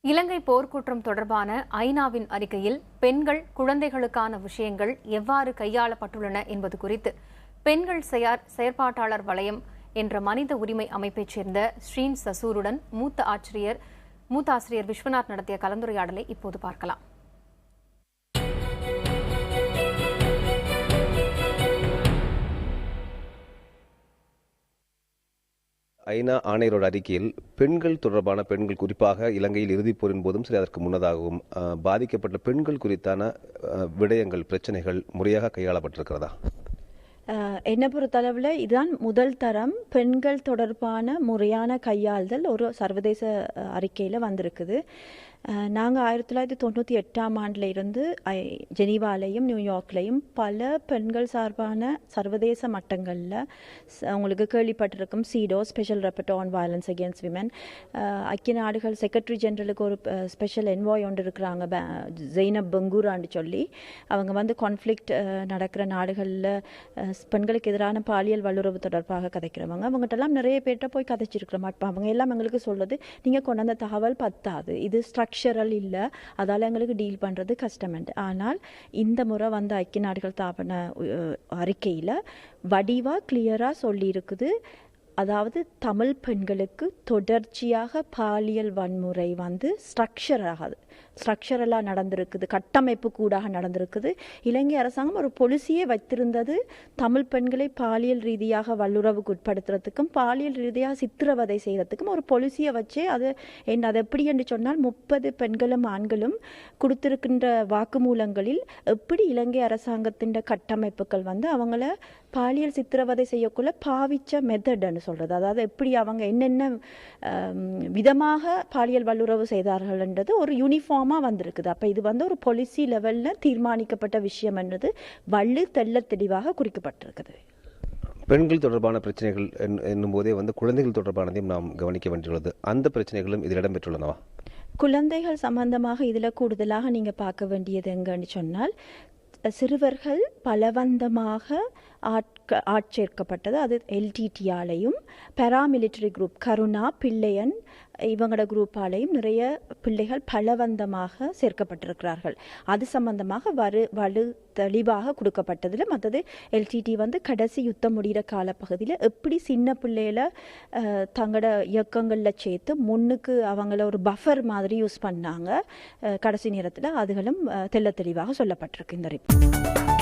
இலங்கை போர்க்குற்றம் தொடர்பான ஐநாவின் அறிக்கையில் பெண்கள், குழந்தைகளுக்கான விஷயங்கள் எவ்வாறு கையாளப்பட்டுள்ளன என்பது குறித்து பெண்கள் செயற்பாட்டாளர் வலயம் என்ற மனித உரிமை அமைப்பைச் சேர்ந்த ஸ்ரீன் சசூருடன் மூத்த ஆசிரியர் விஸ்வநாத் நடத்திய கலந்துரையாடலை இப்போது பார்க்கலாம். ஐநா ஆணையரோட அறிக்கையில் பெண்கள் தொடர்பான குறிப்பாக இலங்கையில் இறுதிப் போரின் போதும் சரி அதற்கு முன்னதாகவும் பாதிக்கப்பட்ட பெண்கள் குறித்தான விடயங்கள், பிரச்சனைகள் முறையாக கையாளப்பட்டிருக்கிறதா? என்னை பொறுத்தளவில் இதுதான் முதல் தரம் பெண்கள் தொடர்பான முறையான கையாளுதல் ஒரு சர்வதேச அறிக்கையில் வந்திருக்குது. நாங்கள் 1998ஆம் ஆண்டில் இருந்து ஜெனீவாலையும் நியூயார்க்லையும் பல பெண்கள் சார்பான சர்வதேச மட்டங்களில் உங்களுக்கு கேள்விப்பட்டிருக்கும் CEDAW, special rapporteur on violence against women, ஐக்கிய நாடுகள் செக்ரட்டரி ஜெனரலுக்கு ஒரு ஸ்பெஷல் என்வாய் ஒன்று இருக்கிறாங்க, ஜெய்னப் பங்கூரான்னு சொல்லி. அவங்க கான்ஃப்ளிக்ட் நடக்கிற நாடுகளில் பெண்களுக்கு எதிரான பாலியல் வல்லுறவு தொடர்பாக கதைக்கிறவங்க. அவங்ககிட்டலாம் நிறைய பேர்கிட்ட போய் கதைச்சிருக்கிறோம். அவங்க எல்லாம் எங்களுக்கு சொல்றது, நீங்கள் கொண்டு வந்த தகவல் பத்தாது, இது ஸ்ட்ரக்சரல் இல்லை, அதால் எங்களுக்கு டீல் பண்ணுறது கஷ்டமெண்ட். ஆனால் இந்த முறை ஐக்கிய நாடுகள் தாபன அறிக்கையில் வடிவாக கிளியராக சொல்லியிருக்குது. அதாவது தமிழ் பெண்களுக்கு தொடர்ச்சியாக பாலியல் வன்முறை ஸ்ட்ரக்சரலாக நடந்திருக்குது, கட்டமைப்பு கூடாக நடந்திருக்குது. இலங்கை அரசாங்கம் ஒரு பொலிசியை வைத்திருந்தது தமிழ் பெண்களை பாலியல் ரீதியாக வல்லுறவுக்கு உட்படுத்துறதுக்கும் பாலியல் ரீதியாக சித்திரவதை செய்யறதுக்கும் ஒரு பொலிசியை வச்சே அது எப்படி என்று சொன்னால் 30 பெண்களும் ஆண்களும் கொடுத்திருக்கின்ற வாக்குமூலங்களில் எப்படி இலங்கை அரசாங்கத்தின் கட்டமைப்புகள் அவங்கள பாலியல் சித்திரவதை செய்யக்குள்ள பாவிச்ச மெத்தட்னு சொல்றது, அதாவது எப்படி அவங்க என்னென்ன விதமாக பாலியல் வல்லுறவு செய்தார்கள் என்றது ஒரு யூனிஃபார்மாக வந்திருக்குது. அப்போ இது ஒரு பாலிசி லெவலில் தீர்மானிக்கப்பட்ட விஷயம் என்றது தெள்ள தெளிவாக குறிக்கப்பட்டிருக்குது. பெண்கள் தொடர்பான பிரச்சனைகள் என்னும் போதே குழந்தைகள் தொடர்பானதையும் நாம் கவனிக்க வேண்டியுள்ளது. அந்த பிரச்சனைகளும் இதில் இடம்பெற்றுள்ளனவா? குழந்தைகள் சம்பந்தமாக இதில் கூடுதலாக நீங்கள் பார்க்க வேண்டியது எங்கன்னு சொன்னால், சிறுவர்கள் பலவந்தமாக ஆட்சேர்க்கப்பட்டது. அது எல்டிடியாலையும் பாராமிலிட்டரி குரூப் கருணா, பிள்ளையன் இவங்களோட குரூப்பாலையும் நிறைய பிள்ளைகள் பலவந்தமாக சேர்க்கப்பட்டிருக்கிறார்கள். அது சம்பந்தமாக வலு தெளிவாக கொடுக்கப்பட்டதில் மற்றது எல்டிடி கடைசி யுத்தம் முடிகிற காலப்பகுதியில் எப்படி சின்ன பிள்ளைகளை தங்களோட இயக்கங்களில் சேர்த்து முன்னுக்கு அவங்கள ஒரு பஃபர் மாதிரி யூஸ் பண்ணாங்க கடைசி நேரத்தில், அதுகளும் தெள்ள தெளிவாக சொல்லப்பட்டிருக்கு இந்த ரிப்போர்ட்.